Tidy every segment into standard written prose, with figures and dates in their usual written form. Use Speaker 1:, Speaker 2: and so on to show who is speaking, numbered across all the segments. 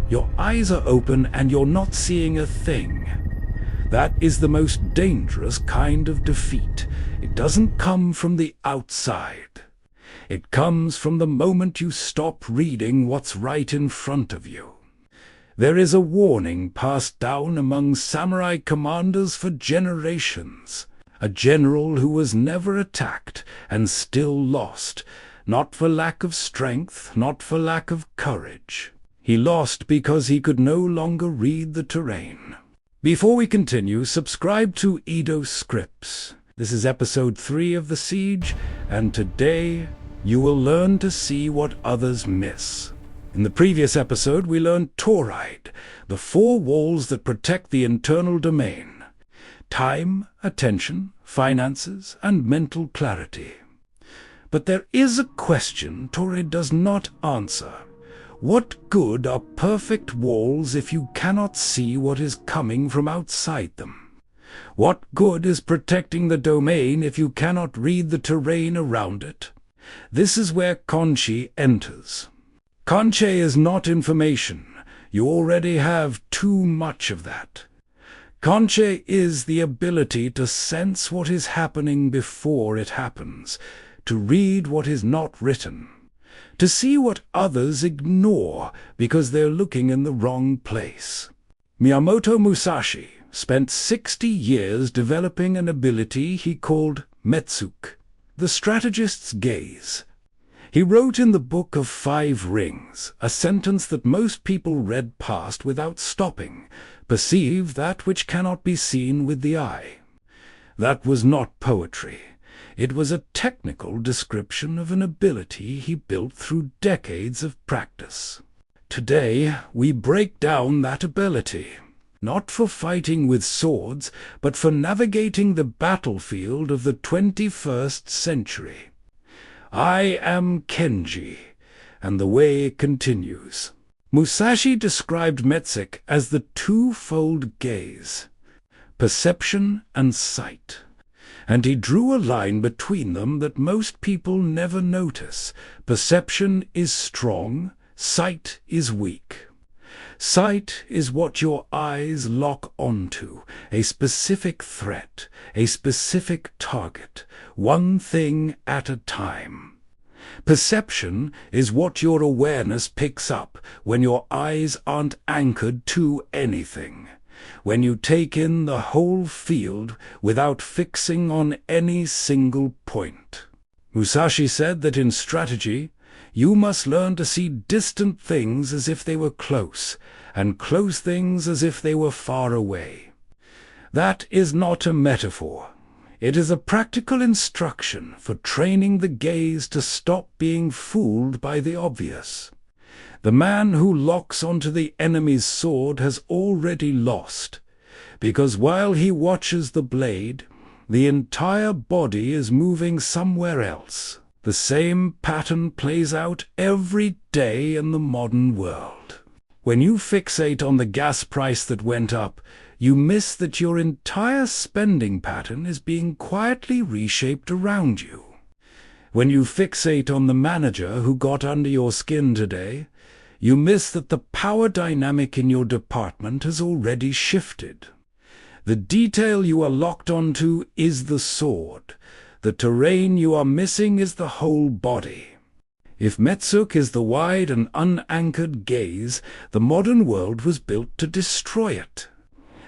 Speaker 1: Your eyes are open and you're not seeing a thing. That is the most dangerous kind of defeat. It doesn't come from the outside. It comes from the moment you stop reading what's right in front of you. There is a warning passed down among samurai commanders for generations. A general who was never attacked and still lost, not for lack of strength, not for lack of courage. He lost because he could no longer read the terrain. Before we continue, subscribe to Edo Scripts. This is episode 3 of The Siege, and today you will learn to see what others miss. In the previous episode, we learned Toride, the 4 walls that protect the internal domain: time, attention, finances, and mental clarity. But there is a question Toride does not answer. What good are perfect walls if you cannot see what is coming from outside them? What good is protecting the domain if you cannot read the terrain around it? This is where Kanchi enters. Kanchi is not information. You already have too much of that. Kanchi is the ability to sense what is happening before it happens, to read what is not written, to see what others ignore because they're looking in the wrong place. Miyamoto Musashi spent 60 years developing an ability he called Metsuke, the strategist's gaze. He wrote in the Book of 5 Rings a sentence that most people read past without stopping: perceive that which cannot be seen with the eye. That was not poetry. It was a technical description of an ability he built through decades of practice. Today, we break down that ability, not for fighting with swords, but for navigating the battlefield of the 21st century. I am Kanchi, and the way continues. Musashi described Metsuke as the twofold gaze, perception and sight, and he drew a line between them that most people never notice. Perception is strong, sight is weak. Sight is what your eyes lock onto, a specific threat, a specific target, one thing at a time. Perception is what your awareness picks up when your eyes aren't anchored to anything, when you take in the whole field without fixing on any single point. Musashi said that in strategy, you must learn to see distant things as if they were close, and close things as if they were far away. That is not a metaphor. It is a practical instruction for training the gaze to stop being fooled by the obvious. The man who locks onto the enemy's sword has already lost, because while he watches the blade, the entire body is moving somewhere else. The same pattern plays out every day in the modern world. When you fixate on the gas price that went up, you miss that your entire spending pattern is being quietly reshaped around you. When you fixate on the manager who got under your skin today, you miss that the power dynamic in your department has already shifted. The detail you are locked onto is the sword. The terrain you are missing is the whole body. If Metsuke is the wide and unanchored gaze, the modern world was built to destroy it.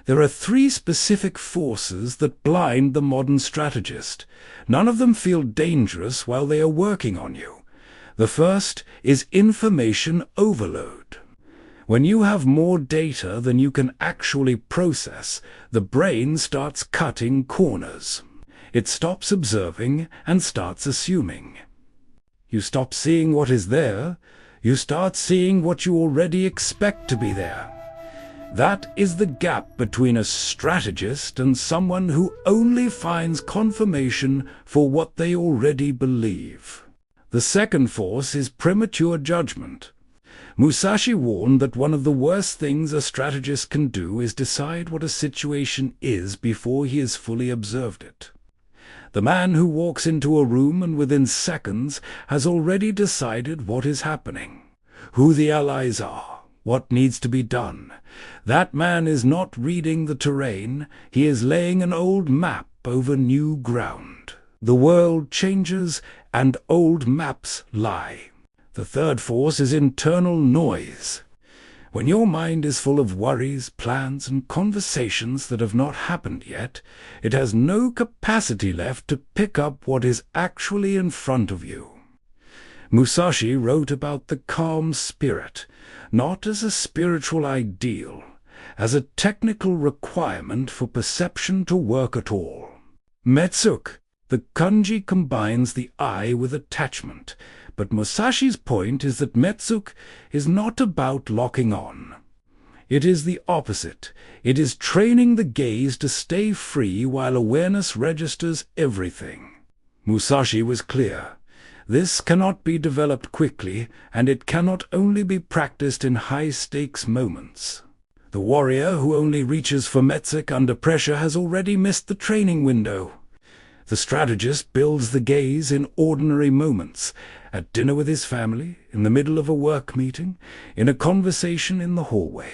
Speaker 1: There are 3 specific forces that blind the modern strategist. None of them feel dangerous while they are working on you. The first is information overload. When you have more data than you can actually process, the brain starts cutting corners. It stops observing and starts assuming. You stop seeing what is there, you start seeing what you already expect to be there. That is the gap between a strategist and someone who only finds confirmation for what they already believe. The second force is premature judgment. Musashi warned that one of the worst things a strategist can do is decide what a situation is before he has fully observed it. The man who walks into a room and within seconds has already decided what is happening, who the allies are, what needs to be done. That man is not reading the terrain, he is laying an old map over new ground. The world changes and old maps lie. The third force is internal noise. When your mind is full of worries, plans, and conversations that have not happened yet, it has no capacity left to pick up what is actually in front of you. Musashi wrote about the calm spirit, not as a spiritual ideal, as a technical requirement for perception to work at all. Metsuke, the kanji, combines the eye with attachment, but Musashi's point is that Metsuke is not about locking on. It is the opposite. It is training the gaze to stay free while awareness registers everything. Musashi was clear. This cannot be developed quickly, and it cannot only be practiced in high-stakes moments. The warrior who only reaches for Metsuke under pressure has already missed the training window. The strategist builds the gaze in ordinary moments, at dinner with his family, in the middle of a work meeting, in a conversation in the hallway,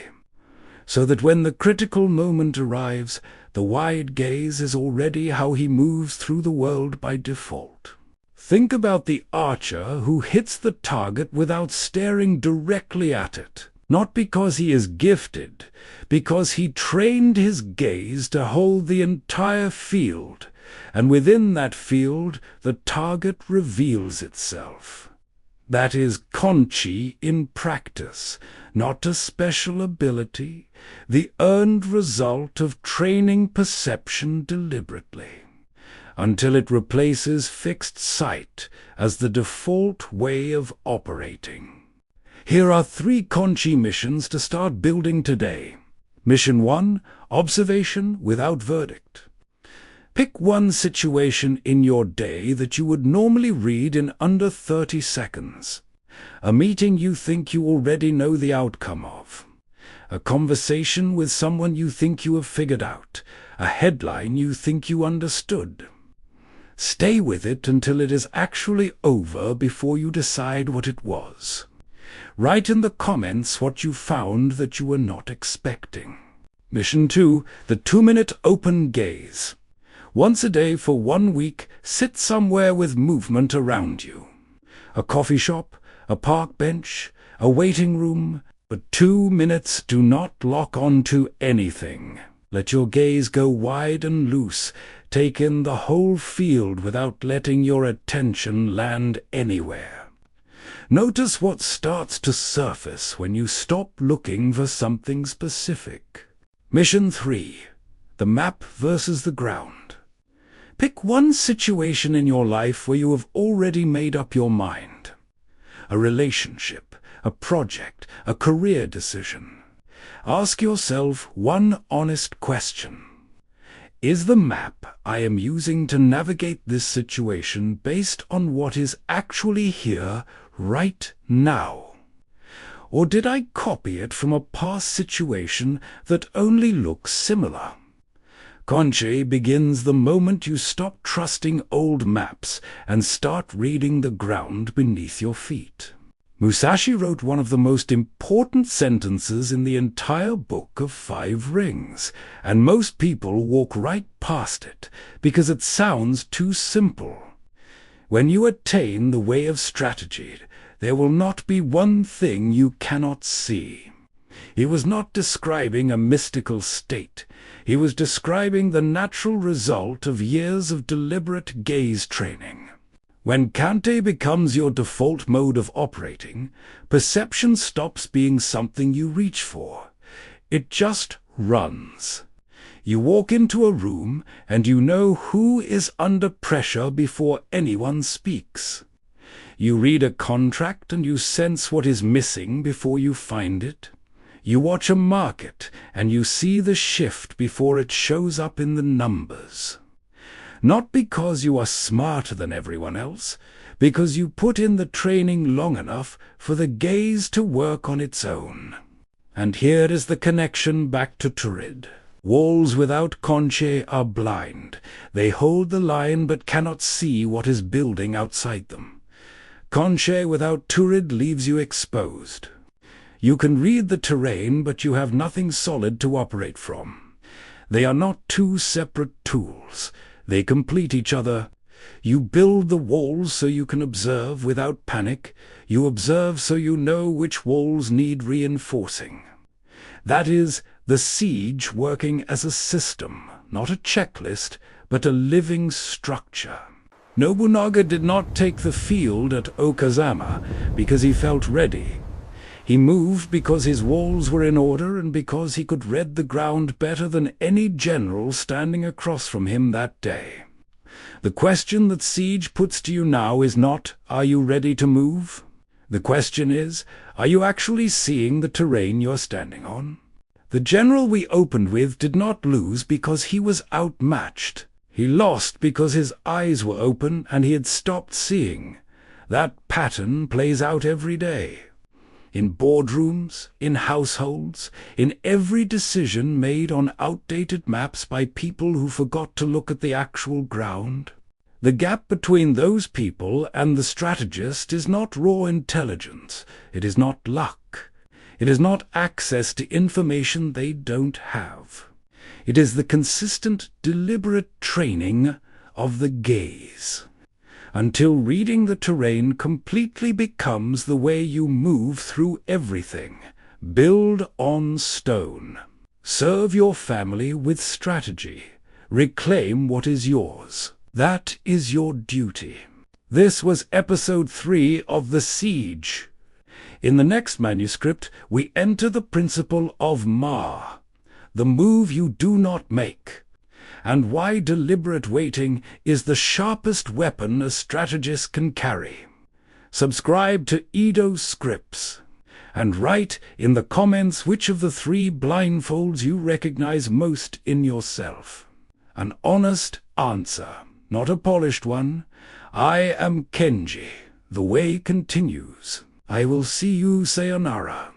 Speaker 1: so that when the critical moment arrives, the wide gaze is already how he moves through the world by default. Think about the archer who hits the target without staring directly at it, not because he is gifted, because he trained his gaze to hold the entire field, and within that field the target reveals itself. That is Kanchi in practice, not a special ability, the earned result of training perception deliberately, until it replaces fixed sight as the default way of operating. Here are 3 Kanchi missions to start building today. Mission 1, observation without verdict. Pick one situation in your day that you would normally read in under 30 seconds. A meeting you think you already know the outcome of. A conversation with someone you think you have figured out. A headline you think you understood. Stay with it until it is actually over before you decide what it was. Write in the comments what you found that you were not expecting. Mission 2, the 2-minute open gaze. Once a day for 1 week, sit somewhere with movement around you. A coffee shop, a park bench, a waiting room, but 2 minutes. Do not lock on to anything. Let your gaze go wide and loose. Take in the whole field without letting your attention land anywhere. Notice what starts to surface when you stop looking for something specific. Mission 3, the map versus the ground. Pick one situation in your life where you have already made up your mind. A relationship, a project, a career decision. Ask yourself one honest question. Is the map I am using to navigate this situation based on what is actually here right now? Or did I copy it from a past situation that only looks similar? Kanchi begins the moment you stop trusting old maps and start reading the ground beneath your feet. Musashi wrote one of the most important sentences in the entire book of 5 Rings, and most people walk right past it because it sounds too simple. When you attain the way of strategy, there will not be one thing you cannot see. He was not describing a mystical state. He was describing the natural result of years of deliberate gaze training. When Kanchi becomes your default mode of operating, perception stops being something you reach for. It just runs. You walk into a room and you know who is under pressure before anyone speaks. You read a contract and you sense what is missing before you find it. You watch a market and you see the shift before it shows up in the numbers. Not because you are smarter than everyone else, because you put in the training long enough for the gaze to work on its own. And here is the connection back to Toride. Walls without Kanchi are blind. They hold the line but cannot see what is building outside them. Kanchi without Toride leaves you exposed. You can read the terrain, but you have nothing solid to operate from. They are not two separate tools. They complete each other. You build the walls so you can observe without panic. You observe so you know which walls need reinforcing. That is the siege working as a system, not a checklist, but a living structure. Nobunaga did not take the field at Okazama because he felt ready. He moved because his walls were in order and because he could read the ground better than any general standing across from him that day. The question that siege puts to you now is not, are you ready to move? The question is, are you actually seeing the terrain you're standing on? The general we opened with did not lose because he was outmatched. He lost because his eyes were open and he had stopped seeing. That pattern plays out every day. In boardrooms, in households, in every decision made on outdated maps by people who forgot to look at the actual ground. The gap between those people and the strategist is not raw intelligence. It is not luck. It is not access to information they don't have. It is the consistent, deliberate training of the gaze, until reading the terrain completely becomes the way you move through everything. Build on stone. Serve your family with strategy. Reclaim what is yours. That is your duty. This was episode 3 of The Siege. In the next manuscript, we enter the principle of Ma, the move you do not make, and why deliberate waiting is the sharpest weapon a strategist can carry. Subscribe to Edo Scripts, and write in the comments which of the 3 blindfolds you recognize most in yourself. An honest answer, not a polished one. I am Kanchi. The way continues. I will see you, sayonara.